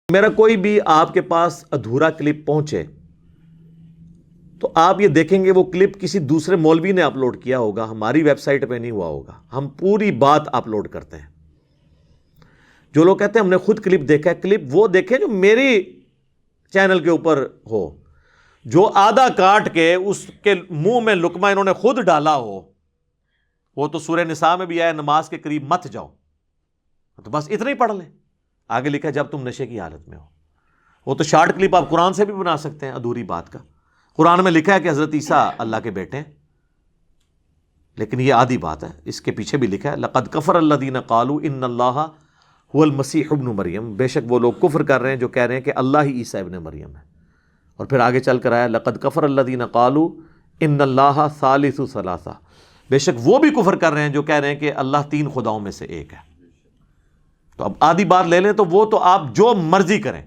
میرا کوئی بھی آپ کے پاس ادھورا کلپ پہنچے تو آپ یہ دیکھیں گے وہ کلپ کسی دوسرے مولوی نے اپلوڈ کیا ہوگا، ہماری ویب سائٹ پہ نہیں ہوا ہوگا. ہم پوری بات اپلوڈ کرتے ہیں. جو لوگ کہتے ہیں ہم نے خود کلپ دیکھا ہے، کلپ وہ دیکھیں جو میری چینل کے اوپر ہو. جو آدھا کاٹ کے اس کے منہ میں لقمہ انہوں نے خود ڈالا ہو، وہ تو سورہ نساء میں بھی آیا نماز کے قریب مت جاؤ، تو بس اتنا ہی پڑھ لیں. آگے لکھا ہے جب تم نشے کی حالت میں ہو. وہ تو شارٹ کلپ آپ قرآن سے بھی بنا سکتے ہیں ادھوری بات کا. قرآن میں لکھا ہے کہ حضرت عیسیٰ اللہ کے بیٹے ہیں، لیکن یہ آدھی بات ہے. اس کے پیچھے بھی لکھا ہے لقد کفر الذین قالوا ان اللہ هو المسیح ابن مریم، بے شک وہ لوگ کفر کر رہے ہیں جو کہہ رہے ہیں کہ اللہ ہی عیسیٰ ابن مریم ہے. اور پھر آگے چل کر آیا لقد کفر الذین قالوا ان اللہ ثالث ثلاثہ، بے شک وہ بھی کفر کر رہے ہیں جو کہہ رہے ہیں کہ اللہ تین خداؤں میں سے ایک ہے. تو اب آدھی بات لے لیں تو وہ تو آپ جو مرضی کریں،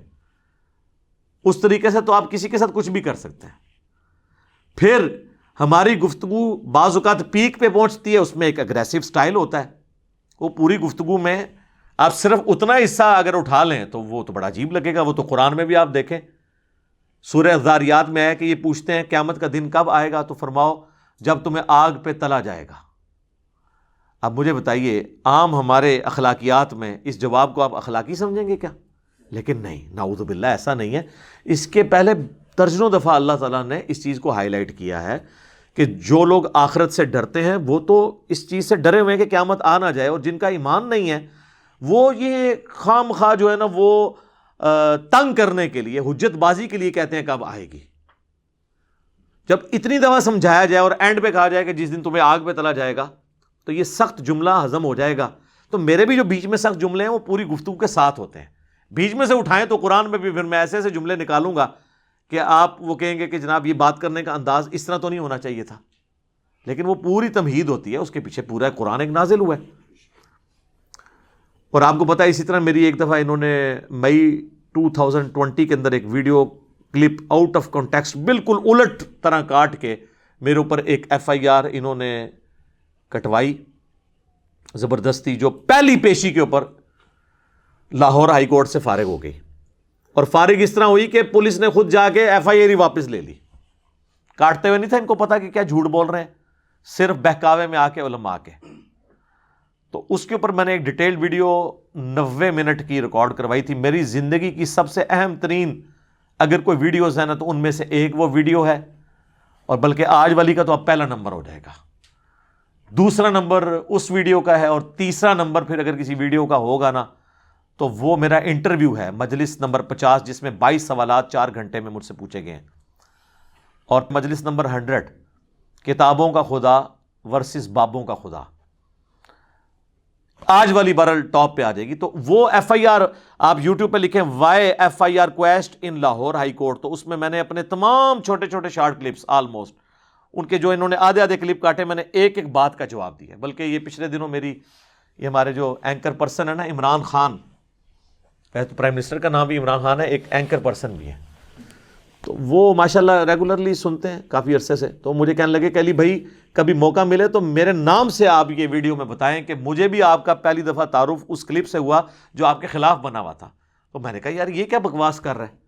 اس طریقے سے تو آپ کسی کے ساتھ کچھ بھی کر سکتے ہیں. پھر ہماری گفتگو بعض اوقات پیک پہ پہنچتی ہے، اس میں ایک اگریسو سٹائل ہوتا ہے. وہ پوری گفتگو میں آپ صرف اتنا حصہ اگر اٹھا لیں تو وہ تو بڑا عجیب لگے گا. وہ تو قرآن میں بھی آپ دیکھیں، سورہ الذاریات میں ہے کہ یہ پوچھتے ہیں قیامت کا دن کب آئے گا، تو فرماؤ جب تمہیں آگ پہ تلا جائے گا. اب مجھے بتائیے عام ہمارے اخلاقیات میں اس جواب کو آپ اخلاقی سمجھیں گے کیا؟ لیکن نہیں، نعوذ باللہ ایسا نہیں ہے. اس کے پہلے درجنوں دفعہ اللہ تعالیٰ نے اس چیز کو ہائی لائٹ کیا ہے کہ جو لوگ آخرت سے ڈرتے ہیں وہ تو اس چیز سے ڈرے ہوئے ہیں کہ قیامت آ نہ جائے، اور جن کا ایمان نہیں ہے وہ یہ خام خواہ جو ہے نا وہ تنگ کرنے کے لیے، حجت بازی کے لیے کہتے ہیں کب آئے گی. جب اتنی دفعہ سمجھایا جائے اور اینڈ پہ کہا جائے کہ جس دن تمہیں آگ پہ تلا جائے گا، تو یہ سخت جملہ ہضم ہو جائے گا. تو میرے بھی جو بیچ میں سخت جملے ہیں وہ پوری گفتگو کے ساتھ ہوتے ہیں. بیچ میں سے اٹھائیں تو قرآن میں بھی پھر میں ایسے ایسے جملے نکالوں گا کہ آپ وہ کہیں گے کہ جناب یہ بات کرنے کا انداز اس طرح تو نہیں ہونا چاہیے تھا. لیکن وہ پوری تمہید ہوتی ہے، اس کے پیچھے پورا قرآن ایک نازل ہوا ہے. اور آپ کو پتا ہے اسی طرح میری ایک دفعہ انہوں نے مئی 2020 کے اندر ایک video clip out of context بالکل الٹ طرح کاٹ کے میرے اوپر ایک FIR انہوں نے کٹوائی زبردستی، جو پہلی پیشی کے اوپر لاہور ہائی کورٹ سے فارغ ہو گئی. اور فارغ اس طرح ہوئی کہ پولیس نے خود جا کے FIR ہی واپس لے لی. کاٹتے ہوئے نہیں تھا ان کو پتا کہ کیا جھوٹ بول رہے ہیں، صرف بہکاوے میں آ کے علماء کے. تو اس کے اوپر میں نے ایک ڈیٹیل ویڈیو 90 منٹ کی ریکارڈ کروائی تھی. میری زندگی کی سب سے اہم ترین اگر کوئی ویڈیوز ہیں نا تو ان میں سے ایک وہ ویڈیو ہے، اور بلکہ آج والی کا تو اب پہلا نمبر ہو جائے گا. دوسرا نمبر اس ویڈیو کا ہے، اور تیسرا نمبر پھر اگر کسی ویڈیو کا ہوگا نا تو وہ میرا انٹرویو ہے مجلس نمبر 50، جس میں 22 سوالات 4 گھنٹے میں مجھ سے پوچھے گئے ہیں. اور مجلس نمبر 100 کتابوں کا خدا ورسز بابوں کا خدا، آج والی بہرحال ٹاپ پہ آ جائے گی. تو وہ FIR آپ یوٹیوب پہ لکھیں وائی FIR کویسٹ ان لاہور ہائی کورٹ، تو اس میں میں نے اپنے تمام چھوٹے چھوٹے شارٹ کلپس آلموسٹ ان کے جو انہوں نے آدھے آدھے کلپ کاٹے، میں نے ایک ایک بات کا جواب دیا. بلکہ یہ پچھلے دنوں میری یہ ہمارے جو اینکر پرسن ہے نا عمران خان، تو پرائم منسٹر کا نام بھی عمران خان ہے، ایک اینکر پرسن بھی ہے، تو وہ ماشاءاللہ ریگولرلی سنتے ہیں کافی عرصے سے. تو مجھے کہنے لگے کہ علی بھائی کبھی موقع ملے تو میرے نام سے آپ یہ ویڈیو میں بتائیں کہ مجھے بھی آپ کا پہلی دفعہ تعارف اس کلپ سے ہوا جو آپ کے خلاف بنا ہوا تھا. تو میں نے کہا یار یہ کیا بکواس کر رہا ہے.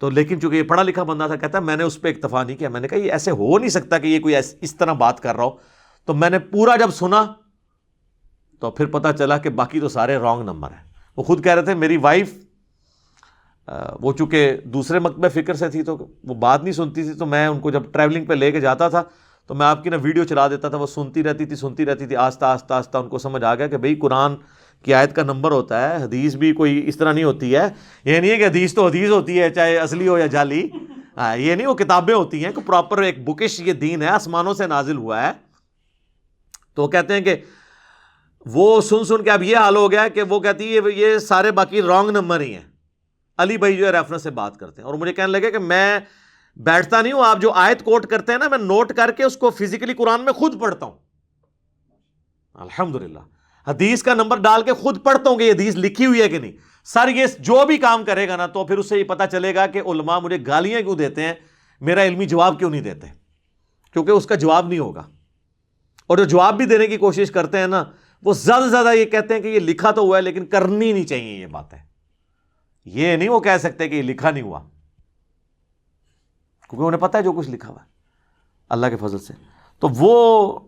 تو لیکن چونکہ یہ پڑھا لکھا بندہ تھا، کہتا ہے میں نے اس پہ اکتفا نہیں کیا. میں نے کہا یہ ایسے ہو نہیں سکتا کہ یہ کوئی اس طرح بات کر رہا ہو. تو میں نے پورا جب سنا تو پھر پتہ چلا کہ باقی تو سارے رانگ نمبر ہیں. وہ خود کہہ رہے تھے میری وائف وہ چونکہ دوسرے مکتبہ فکر سے تھی تو وہ بات نہیں سنتی تھی، تو میں ان کو جب ٹریولنگ پہ لے کے جاتا تھا تو میں آپ کی نا ویڈیو چلا دیتا تھا، وہ سنتی رہتی تھی. آہستہ آہستہ ان کو سمجھ آ گیا کہ بھئی قرآن کی آیت کا نمبر ہوتا ہے، حدیث بھی کوئی اس طرح نہیں ہوتی ہے. یہ نہیں ہے کہ حدیث تو حدیث ہوتی ہے چاہے اصلی ہو یا جعلی، یہ نہیں، وہ کتابیں ہوتی ہیں کہ پراپر ایک بکش یہ دین ہے، آسمانوں سے نازل ہوا ہے. تو وہ کہتے ہیں کہ وہ سن کے اب یہ حال ہو گیا کہ وہ کہتی ہے یہ سارے باقی رانگ نمبر ہی ہیں. علی بھائی جو ہے ریفرنس سے بات کرتے ہیں، اور مجھے کہنے لگے کہ میں بیٹھتا نہیں ہوں، آپ جو آیت کوٹ کرتے ہیں نا میں نوٹ کر کے اس کو فزیکلی قرآن میں خود پڑھتا ہوں. الحمدللہ حدیث کا نمبر ڈال کے خود پڑھتا ہوں کہ یہ حدیث لکھی ہوئی ہے کہ نہیں. سر یہ جو بھی کام کرے گا نا تو پھر اس سے یہ پتہ چلے گا کہ علماء مجھے گالیاں کیوں دیتے ہیں، میرا علمی جواب کیوں نہیں دیتے، کیونکہ اس کا جواب نہیں ہوگا. اور جو جواب بھی دینے کی کوشش کرتے ہیں نا وہ زیادہ سے زیادہ یہ کہتے ہیں کہ یہ لکھا تو ہوا ہے لیکن کرنی نہیں چاہیے یہ باتیں. یہ نہیں وہ کہہ سکتے کہ یہ لکھا نہیں ہوا، کیونکہ انہیں پتہ ہے جو کچھ لکھا ہوا ہے اللہ کے فضل سے۔ تو وہ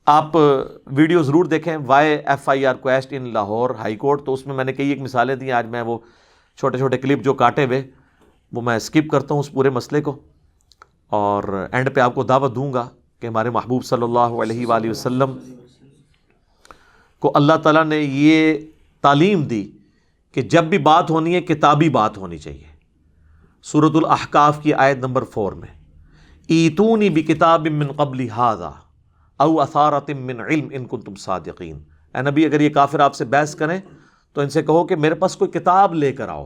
آپ ویڈیو ضرور دیکھیں، YFIR کویسٹ ان لاہور ہائی کورٹ، تو اس میں نے کئی ایک مثالیں دی۔ آج میں وہ چھوٹے چھوٹے کلپ جو کاٹے ہوئے وہ میں اسکپ کرتا ہوں اس پورے مسئلے کو، اور اینڈ پہ آپ کو دعوت دوں گا کہ ہمارے محبوب صلی اللہ علیہ وآلہ وسلم کو اللہ تعالیٰ نے یہ تعلیم دی کہ جب بھی بات ہونی ہے کتابی بات ہونی چاہیے۔ سورۃ الاحقاف کی آیت نمبر 4 میں ایتونی بکتاب من قبل ھذا او اثارۃ من علم ان کنتم صادقین، اے نبی اگر یہ کافر آپ سے بحث کریں تو ان سے کہو کہ میرے پاس کوئی کتاب لے کر آؤ۔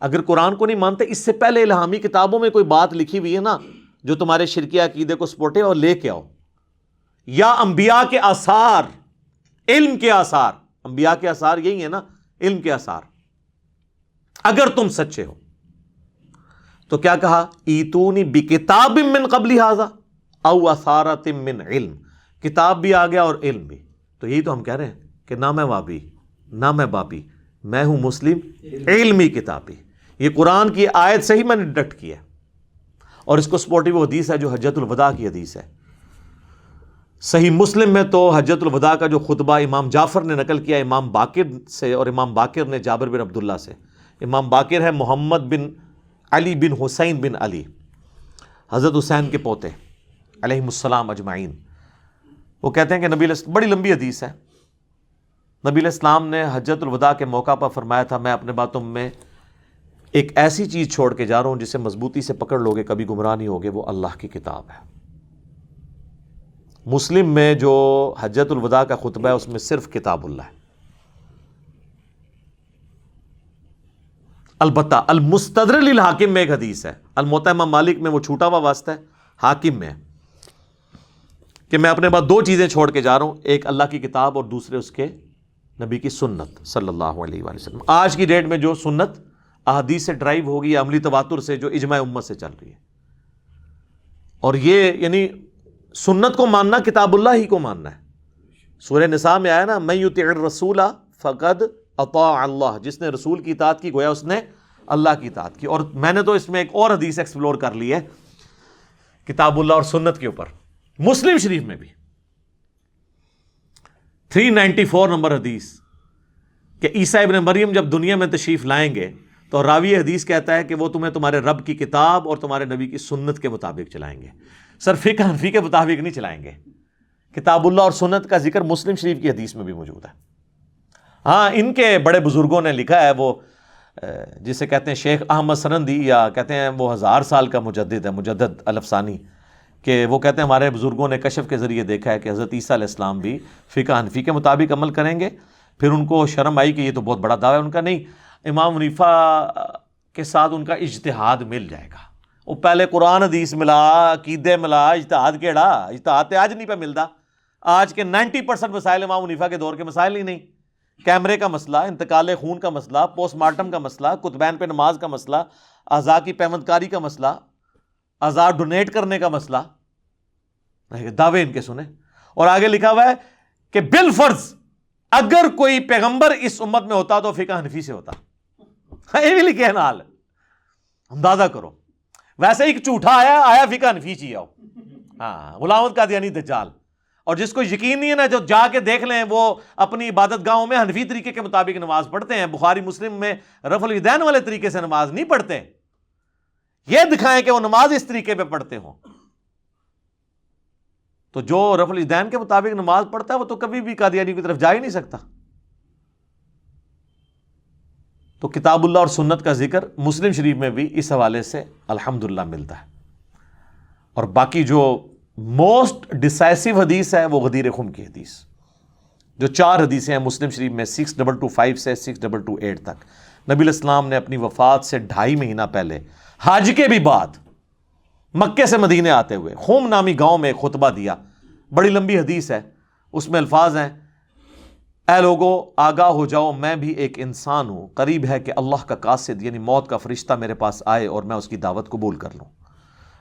اگر قرآن کو نہیں مانتے، اس سے پہلے الہامی کتابوں میں کوئی بات لکھی ہوئی ہے نا جو تمہارے شرکی عقیدے کو سپورٹ ہے، اور لے کے آؤ، یا انبیاء کے آثار، علم کے آثار، انبیاء کے آثار یہی ہے نا، علم کے آثار، اگر تم سچے ہو۔ تو کیا کہا؟ ایتونی بکتاب من قبل ھذا او اثارۃ من علم، کتاب بھی آ گیا اور علم بھی۔ تو یہی تو ہم کہہ رہے ہیں کہ نہ میں وابی نہ میں بابی، میں ہوں مسلم علمی کتابی۔ یہ قرآن کی آیت سے ہی میں نے ڈیڈکٹ کیا ہے، اور اس کو سپورٹیو حدیث ہے جو حجۃ الوداع کی حدیث ہے۔ صحیح مسلم میں تو حجۃ الوداع کا جو خطبہ امام جعفر نے نقل کیا امام باقر سے، اور امام باقر نے جابر بن عبداللہ سے۔ امام باقر ہے محمد بن علی بن حسین بن علی، حضرت حسین کے پوتے علیہم السلام اجمعین۔ وہ کہتے ہیں کہ نبی علیہ، بڑی لمبی حدیث ہے، نبی علیہ السلام نے حجۃ الوداع کے موقع پر فرمایا تھا میں اپنے باتوں میں ایک ایسی چیز چھوڑ کے جا رہا ہوں جسے مضبوطی سے پکڑ لوگے کبھی گمراہ نہیں ہوگے، وہ اللہ کی کتاب ہے۔ مسلم میں جو حجۃ الوداع کا خطبہ ہے اس میں صرف کتاب اللہ ہے۔ البتہ المستدرک للحاکم میں ایک حدیث ہے، الموطأ امام مالک میں وہ چھوٹا ہوا واسطہ ہے، حاکم میں کہ میں اپنے بعد دو چیزیں چھوڑ کے جا رہا ہوں، ایک اللہ کی کتاب اور دوسرے اس کے نبی کی سنت صلی اللہ علیہ وآلہ وسلم۔ آج کی ڈیٹ میں جو سنت احادیث سے ڈرائیو ہوگی یا عملی تواتر سے، جو اجماع امت سے چل رہی ہے، اور یہ یعنی سنت کو ماننا کتاب اللہ ہی کو ماننا ہے۔ سورہ نساء میں آیا نا من یطع الرسول فقد اطاع اللہ، جس نے رسول کی اطاعت کی گویا اس نے اللہ کی اطاعت کی۔ اور میں نے تو اس میں ایک اور حدیث ایکسپلور کر لی ہے کتاب اللہ اور سنت کے اوپر، مسلم شریف میں بھی 394 نمبر حدیث کہ عیسیٰ ابن مریم جب دنیا میں تشریف لائیں گے تو راوی حدیث کہتا ہے کہ وہ تمہیں تمہارے رب کی کتاب اور تمہارے نبی کی سنت کے مطابق چلائیں گے، سر فقہ حنفی کے مطابق نہیں چلائیں گے۔ کتاب اللہ اور سنت کا ذکر مسلم شریف کی حدیث میں بھی موجود ہے۔ ہاں ان کے بڑے بزرگوں نے لکھا ہے، وہ جسے کہتے ہیں شیخ احمد سرندی، یا کہتے ہیں وہ 1000 سال کا مجدد ہے، مجدد الفسانی، کہ وہ کہتے ہیں ہمارے بزرگوں نے کشف کے ذریعے دیکھا ہے کہ حضرت عیسیٰ علیہ السلام بھی فقہ حنفی کے مطابق عمل کریں گے۔ پھر ان کو شرم آئی کہ یہ تو بہت بڑا دعویٰ ہے ان کا، نہیں، امام حنیفہ کے ساتھ ان کا اجتہاد مل جائے گا۔ وہ پہلے قرآن حدیث ملا، عقیدے ملا، اجتہاد کیڑا، اجتہاد تے آج نہیں پہ ملتا۔ آج کے 90% مسائل امام حنیفہ کے دور کے مسائل ہی نہیں، کیمرے کا مسئلہ، انتقال خون کا مسئلہ، پوسٹ مارٹم کا مسئلہ، کتبین پہ نماز کا مسئلہ، اعضاء کی پیوند کاری کا مسئلہ، اعضاء ڈونیٹ کرنے کا مسئلہ، دعوے ان کے سنیں۔ اور آگے لکھا ہوا ہے کہ بالفرض اگر کوئی پیغمبر اس امت میں ہوتا تو فقہ حنفی سے ہوتا۔ یہ بھی لکھے ہیں نال، اندازہ کرو۔ ویسے ایک جھوٹا آیا فقہ حنفی چاہیے آؤ، ہاں، غلام احمد قادیانی دجال۔ اور جس کو یقین نہیں ہے نا، جو جا کے دیکھ لیں، وہ اپنی عبادت گاہوں میں حنفی طریقے کے مطابق نماز پڑھتے ہیں، بخاری مسلم میں رفع الیدین والے طریقے سے نماز نہیں پڑھتے۔ یہ دکھائیں کہ وہ نماز اس طریقے پہ پڑھتے ہوں۔ تو جو رفع الیدین کے مطابق نماز پڑھتا ہے وہ تو کبھی بھی قادیانی کی طرف جا ہی نہیں سکتا۔ تو کتاب اللہ اور سنت کا ذکر مسلم شریف میں بھی اس حوالے سے الحمدللہ ملتا ہے۔ اور باقی جو موسٹ ڈیسائسو حدیث ہے وہ غدیر خم کی حدیث، جو 4 حدیثیں ہیں مسلم شریف میں 6225 سے 6228 تک۔ نبی علیہ السلام نے اپنی وفات سے 2.5 مہینہ پہلے، حج کے بھی بعد، مکے سے مدینے آتے ہوئے خم نامی گاؤں میں ایک خطبہ دیا۔ بڑی لمبی حدیث ہے، اس میں الفاظ ہیں، اے لوگو آگاہ ہو جاؤ، میں بھی ایک انسان ہوں، قریب ہے کہ اللہ کا قاصد یعنی موت کا فرشتہ میرے پاس آئے اور میں اس کی دعوت قبول کر لوں۔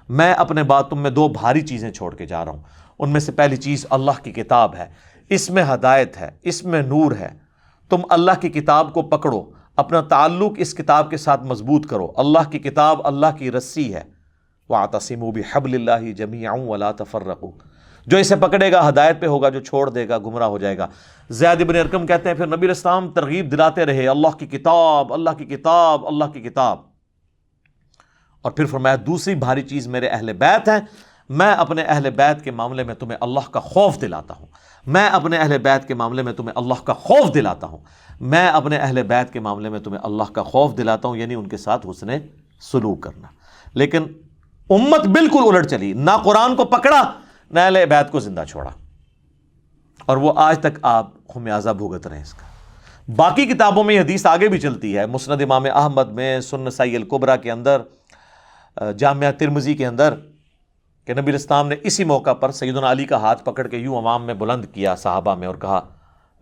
میں اپنے بعد تم میں 2 بھاری چیزیں چھوڑ کے جا رہا ہوں، ان میں سے پہلی چیز اللہ کی کتاب ہے، اس میں ہدایت ہے، اس میں نور ہے، تم اللہ کی کتاب کو پکڑو، اپنا تعلق اس کتاب کے ساتھ مضبوط کرو. اللہ کی کتاب اللہ کی رسی ہے. وَاعْتَصِمُوا بِحَبْلِ اللَّهِ جَمِيعًا وَلَا تَفَرَّقُوا. جو اسے پکڑے گا ہدایت پہ ہوگا، جو چھوڑ دے گا گمراہ ہو جائے گا. زید بن ارقم کہتے ہیں پھر نبی علیہ السلام ترغیب دلاتے رہے، اللہ کی کتاب، اللہ کی کتاب، اللہ کی کتاب. اور پھر فرمایا دوسری بھاری چیز میرے اہل بیت ہیں، میں اپنے اہل بیت کے معاملے میں تمہیں اللہ کا خوف دلاتا ہوں. میں اپنے اہل بیت کے معاملے میں تمہیں اللہ کا خوف دلاتا ہوں. میں اپنے اہل بیت کے معاملے میں تمہیں اللہ کا خوف دلاتا ہوں، یعنی ان کے ساتھ حسن سلوک کرنا. لیکن امت بالکل الٹ چلی، نہ قرآن کو پکڑا نہ اہل بیت کو زندہ چھوڑا، اور وہ آج تک آپ خمیازہ بھگت رہے ہیں اس کا. باقی کتابوں میں یہ حدیث آگے بھی چلتی ہے، مسند امام احمد میں، سنن نسائی الکبریٰ کے اندر، جامعہ ترمذی کے اندر، کہ نبی الاسلام نے اسی موقع پر سیدنا علی کا ہاتھ پکڑ کے یوں عوام میں بلند کیا صحابہ میں اور کہا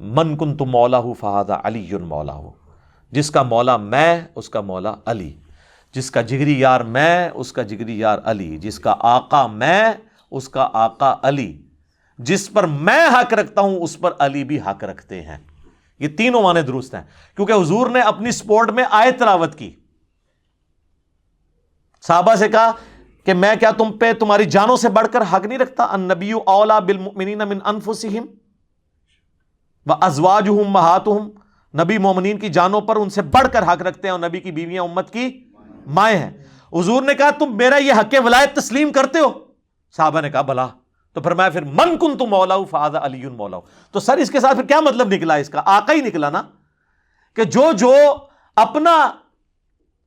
من کنت مولاہ فہذا علی مولاہ. جس کا مولا میں اس کا مولا علی، جس کا جگری یار میں اس کا جگری یار علی، جس کا آقا میں اس کا آقا علی، جس پر میں حق رکھتا ہوں اس پر علی بھی حق رکھتے ہیں. یہ تینوں معنی درست ہیں، کیونکہ حضور نے اپنی سپورٹ میں آیت تلاوت کی. صحابہ سے کہا کہ میں کیا تم پہ تمہاری جانوں سے بڑھ کر حق نہیں رکھتا؟ النبی اولیٰ بالمؤمنین من انفسہم وازواجہم امہاتہم. نبی مومنین کی جانوں پر ان سے بڑھ کر حق رکھتے ہیں، اور نبی کی بیویاں امت کی مائیں ہیں. حضور نے کہا تم میرا یہ حق ولایت تسلیم کرتے ہو؟ صحابہ نے کہا بلا. تو فرمایا پھر من کنت مولاہ فہذا علی مولاہ. تو سر اس کے ساتھ پھر کیا مطلب نکلا؟ اس کا آقا ہی نکلا نا، کہ جو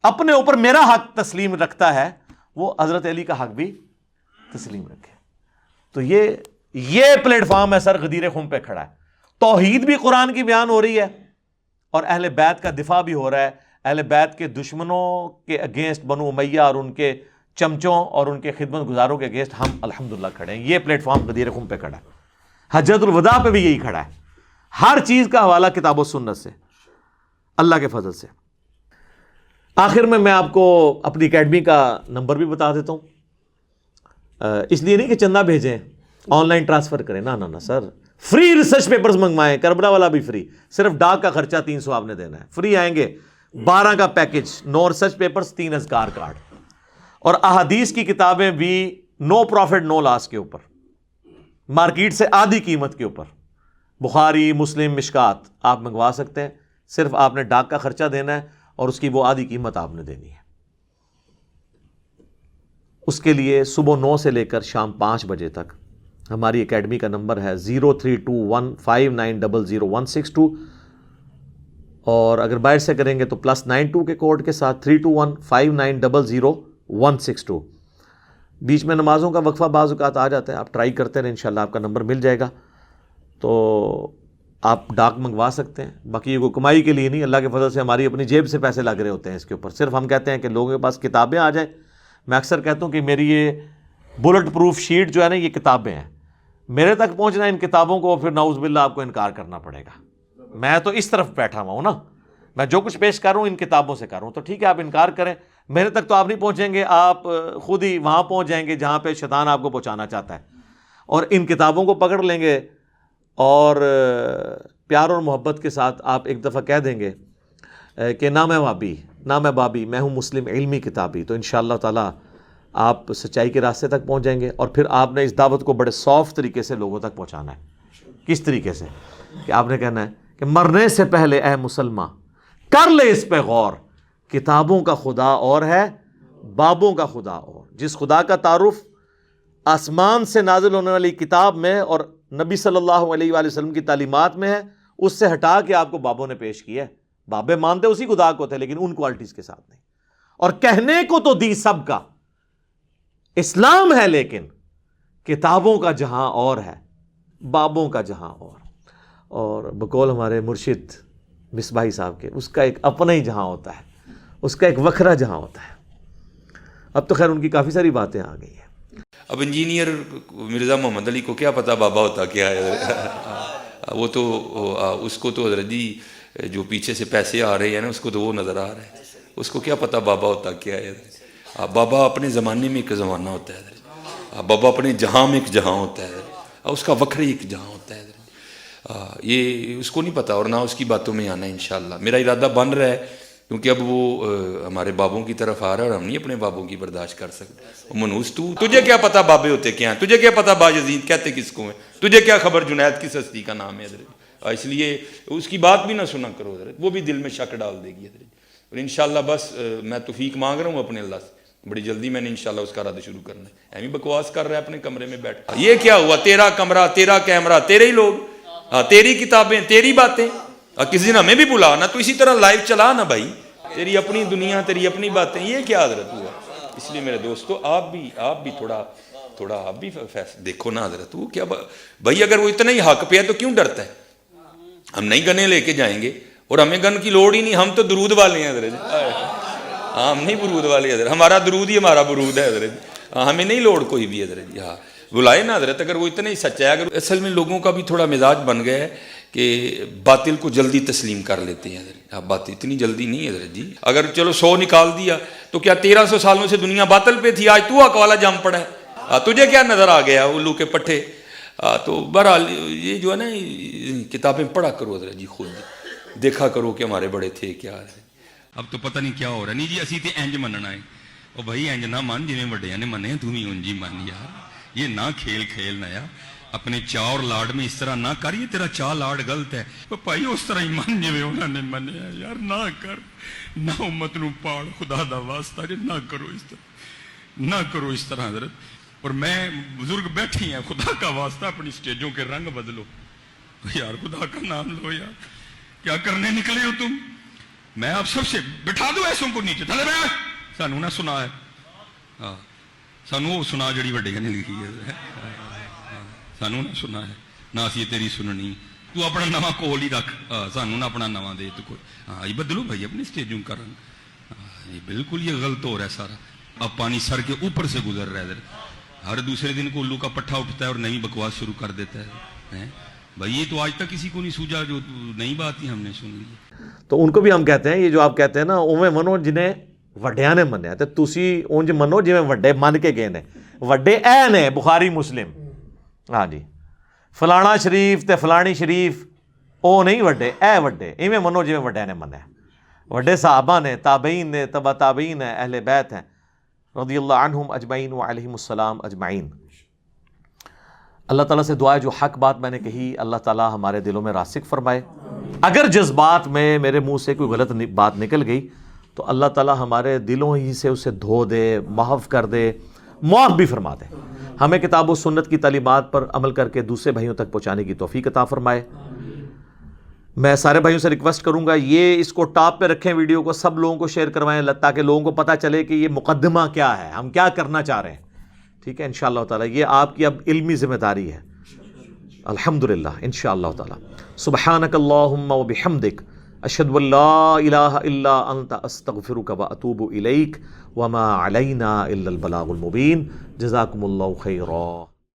اپنے اوپر میرا حق تسلیم رکھتا ہے وہ حضرت علی کا حق بھی تسلیم رکھے. تو یہ پلیٹ فارم ہے سر، غدیر خم پہ کھڑا ہے. توحید بھی قرآن کی بیان ہو رہی ہے، اور اہل بیت کا دفاع بھی ہو رہا ہے. اہل بیت کے دشمنوں کے اگینسٹ بنو امیہ اور ان کے چمچوں اور ان کے خدمت گزاروں کے اگینسٹ ہم الحمدللہ کھڑے ہیں. یہ پلیٹ فارم غدیر خم پہ کھڑا ہے. حجۃ الوداع پہ بھی یہی کھڑا ہے. ہر چیز کا حوالہ کتاب و سنت سے، اللہ کے فضل سے. آخر میں آپ کو اپنی اکیڈمی کا نمبر بھی بتا دیتا ہوں. اس لیے نہیں کہ چندہ بھیجیں، آن لائن ٹرانسفر کریں، نہ سر. فری ریسرچ پیپرز منگوائیں، کربلا والا بھی فری، صرف ڈاک کا خرچہ 300 آپ نے دینا ہے. فری آئیں گے 12 کا پیکج، 9 ریسرچ پیپرز، 3 اذکار کارڈ، اور احادیث کی کتابیں بھی نو پروفٹ نو لاس کے اوپر، مارکیٹ سے آدھی قیمت کے اوپر. بخاری، مسلم، مشکات آپ منگوا سکتے ہیں. صرف آپ نے ڈاک کا خرچہ دینا ہے اور اس کی وہ آدھی قیمت آپ نے دینی ہے. اس کے لیے صبح 9 سے لے کر شام 5 بجے تک ہماری اکیڈمی کا نمبر ہے 032159000162، اور اگر باہر سے کریں گے تو +92 کے کوڈ کے ساتھ 32159000162. بیچ میں نمازوں کا وقفہ بعض اوقات آ جاتا ہے، آپ ٹرائی کرتے رہیں، انشاءاللہ آپ کا نمبر مل جائے گا. تو آپ ڈاک منگوا سکتے ہیں. باقی یہ کوئی کمائی کے لیے نہیں، اللہ کے فضل سے ہماری اپنی جیب سے پیسے لگ رہے ہوتے ہیں اس کے اوپر. صرف ہم کہتے ہیں کہ لوگوں کے پاس کتابیں آ جائیں. میں اکثر کہتا ہوں کہ میری یہ بلٹ پروف شیٹ جو ہے نا، یہ کتابیں ہیں. میرے تک پہنچنا ان کتابوں کو پھر نعوذ باللہ آپ کو انکار کرنا پڑے گا. میں تو اس طرف بیٹھا ہوا ہوں نا، میں جو کچھ پیش کر رہا ہوں ان کتابوں سے کر رہا ہوں. تو ٹھیک ہے آپ انکار کریں، میرے تک تو آپ نہیں پہنچیں گے، آپ خود ہی وہاں پہنچ جائیں گے جہاں پہ شیطان آپ کو پہنچانا چاہتا ہے. اور ان کتابوں کو پکڑ لیں گے اور پیار اور محبت کے ساتھ آپ ایک دفعہ کہہ دیں گے کہ نہ میں وابی نہ میں بابی، میں ہوں مسلم علمی کتابی. تو انشاءاللہ تعالی آپ سچائی کے راستے تک پہنچ جائیں گے. اور پھر آپ نے اس دعوت کو بڑے سافٹ طریقے سے لوگوں تک پہنچانا ہے. کس طریقے سے؟ کہ آپ نے کہنا ہے کہ مرنے سے پہلے اے مسلمان کر لے اس پہ غور، کتابوں کا خدا اور ہے بابوں کا خدا اور. جس خدا کا تعارف آسمان سے نازل ہونے والی کتاب میں اور نبی صلی اللہ علیہ وآلہ وسلم کی تعلیمات میں ہے، اس سے ہٹا کے آپ کو بابوں نے پیش کیا ہے. بابے مانتے اسی خدا کو تھے لیکن ان کوالٹیز کے ساتھ نہیں. اور کہنے کو تو دی سب کا اسلام ہے، لیکن کتابوں کا جہاں اور ہے، بابوں کا جہاں اور. اور بقول ہمارے مرشد مصباحی صاحب کے، اس کا ایک اپنا ہی جہاں ہوتا ہے، اس کا ایک وکھرا جہاں ہوتا ہے. اب تو خیر ان کی کافی ساری باتیں آ گئی ہیں. اب انجینئر مرزا محمد علی کو کیا پتا بابا ہوتا کیا ہے؟ وہ تو اس کو تو حضرت جی جو پیچھے سے پیسے آ رہے ہیں نا، اس کو تو وہ نظر آ رہا ہے. اس کو کیا پتا بابا ہوتا کیا ہے؟ بابا اپنے زمانے میں ایک زمانہ ہوتا ہے، بابا اپنے جہاں میں ایک جہاں ہوتا ہے، اس کا وکھری ایک جہاں ہوتا ہے. یہ اس کو نہیں پتہ اور نہ اس کی باتوں میں آنا ہے انشاءاللہ. میرا ارادہ بن رہا ہے کیونکہ اب وہ ہمارے بابوں کی طرف آ رہا ہے اور ہم نہیں اپنے بابوں کی برداشت کر سکتے. منوس تجھے کیا پتہ بابے ہوتے کیا ہیں, تجھے کیا پتہ باجزید کہتے کس کو ہیں, تجھے کیا خبر جنید کس ہستی کا نام ہے حضرت. اس لیے اس کی بات بھی نہ سنا کرو حضرت, وہ بھی دل میں شک ڈال دے گی حضرت. اور انشاءاللہ بس میں توفیق مانگ رہا ہوں اپنے اللہ سے, بڑی جلدی میں نے انشاءاللہ اس کا ارادہ شروع کرنا ہے. ایویں بکواس کر رہا ہے اپنے کمرے میں بیٹھ, یہ کیا ہوا, تیرا کمرہ, تیرا کیمرہ, تیرے ہی لوگ, تیری کتابیں, تیری باتیں, کسی دن ہمیں بھی بلا نا, تو اسی طرح لائیو چلا نا بھائی, تیری اپنی دنیا, تیری اپنی باتیں, یہ کیا حضرت ہوا. اس لیے میرے دوستو آپ بھی تھوڑا آپ بھی دیکھو نا حضرت, وہ کیا بھائی, اگر وہ اتنا ہی حق پہ ہے تو کیوں ڈرتا ہے. ہم نہیں گنے لے کے جائیں گے اور ہمیں گن کی لوڑ ہی نہیں, ہم تو درود والے ہیں حضرت. ہم نہیں برود والے حضرت, ہمارا درود ہی ہمارا برود ہے حضرت, ہمیں نہیں لوڑ کوئی بھی حضرت. ہاں بلائے نا حضرت, اگر وہ اتنا ہی سچا ہے. اگر اصل میں لوگوں کا بھی تھوڑا مزاج بن گیا ہے کہ باطل کو جلدی تسلیم کر لیتے ہیں حضرت. اب بات اتنی جلدی نہیں حضرت جی, اگر چلو 100 نکال دیا تو کیا 1300 سالوں سے دنیا باطل پہ تھی, آج تو حق والا جم پڑا ہے, تجھے کیا نظر آ گیا الو کے پٹھے. تو بہرحال یہ جو ہے نا کتابیں پڑھا کرو حضرت جی, خود دیکھا کرو کہ ہمارے بڑے تھے کیا ہے. اب تو پتہ نہیں کیا ہو رہا. نہیں جی اسی تے انج مننا ہے, او بھائی انج نہ من جویں وڈیاں نے مننے, تو بھی انج ہی من یار. یہ نہ کھیل نہ یار, اپنے چاء اور لاڈ میں اس طرح نہ کر, یہ تیرا چاء لاڈ غلط ہے. او بھائی اس طرح ہی من جویں انہاں نے منیا یار, نہ کر, نہ امت نو پاڑ, خدا دا واسطہ جی نہ کرو اس طرح, نہ کرو اس طرح حضرت. اور میں بزرگ بیٹھی ہیں, خدا کا واسطہ اپنی سٹیجوں کے رنگ بدلو یار, خدا کا نام لو یار, کیا کرنے نکلے ہو تم. میں آپ سب سے بٹھا دوں ایسوں کو نیچے, تھلے بیٹھ, سانو نہ سنا ہے, ہاں سانو وہ سنا جڑی وڈیاں نے لکھی ہے, سانو نہ سنا ہے, نہ اسی تیری سننی. تو اپنا نواں کول ہی رکھ, سانو نہ اپنا نواں دے تو کوئی. ہاں یہ بدلو بھائی اپنی سٹیجوں کا رنگ. یہ بالکل یہ غلط ہو رہا ہے سارا. اب پانی سر کے اوپر سے گزر رہا ہے ادھر, ہر دوسرے دن کو الو کا پٹھا اٹھتا ہے اور نئی بکواس شروع کر دیتا ہے. بھائی یہ تو آج تک کسی کو نہیں سوجا, جو نئی بات ہی ہم نے سن لی. تو ان کو بھی ہم کہتے ہیں, یہ جو آپ کہتے ہیں نا, اویں منو جنہیں وڈیاں نے منیا, تے تسی اونج منو جویں وڈے من کے گئے نے. وڈے اے نے بخاری مسلم, ہاں جی, فلانا شریف تے فلانی شریف او نہیں وڈے, اے وڈے ایویں منو جویں وڈیاں نے منیا. وڈے صحابہ نے, تابعین نے, تبع تابعین ہیں, اہل بیت ہیں رضی اللہ عنہم اجمعین وعلیہم السلام اجمعین. اللہ تعالیٰ سے دعا ہے جو حق بات میں نے کہی اللہ تعالیٰ ہمارے دلوں میں راسخ فرمائے. اگر جذبات میں میرے منہ سے کوئی غلط بات نکل گئی تو اللہ تعالیٰ ہمارے دلوں ہی سے اسے دھو دے, محو کر دے, معاف بھی فرما دے. ہمیں کتاب و سنت کی تعلیمات پر عمل کر کے دوسرے بھائیوں تک پہنچانے کی توفیق عطا فرمائے. میں سارے بھائیوں سے ریکویسٹ کروں گا, یہ اس کو ٹاپ پہ رکھیں, ویڈیو کو سب لوگوں کو شیئر کروائیں تاکہ لوگوں کو پتہ چلے کہ یہ مقدمہ کیا ہے, ہم کیا کرنا چاہ رہے ہیں. ٹھیک ہے, انشاءاللہ تعالیٰ یہ آپ کی اب علمی ذمہ داری ہے الحمدللہ انشاءاللہ تعالیٰ. سبحانک اللہم و بحمدک, اشہد ان لا الہ الا انت, استغفرک و اتوب الیک, وما علینا الا البلاغ المبین. جزاکم اللہ خیرا.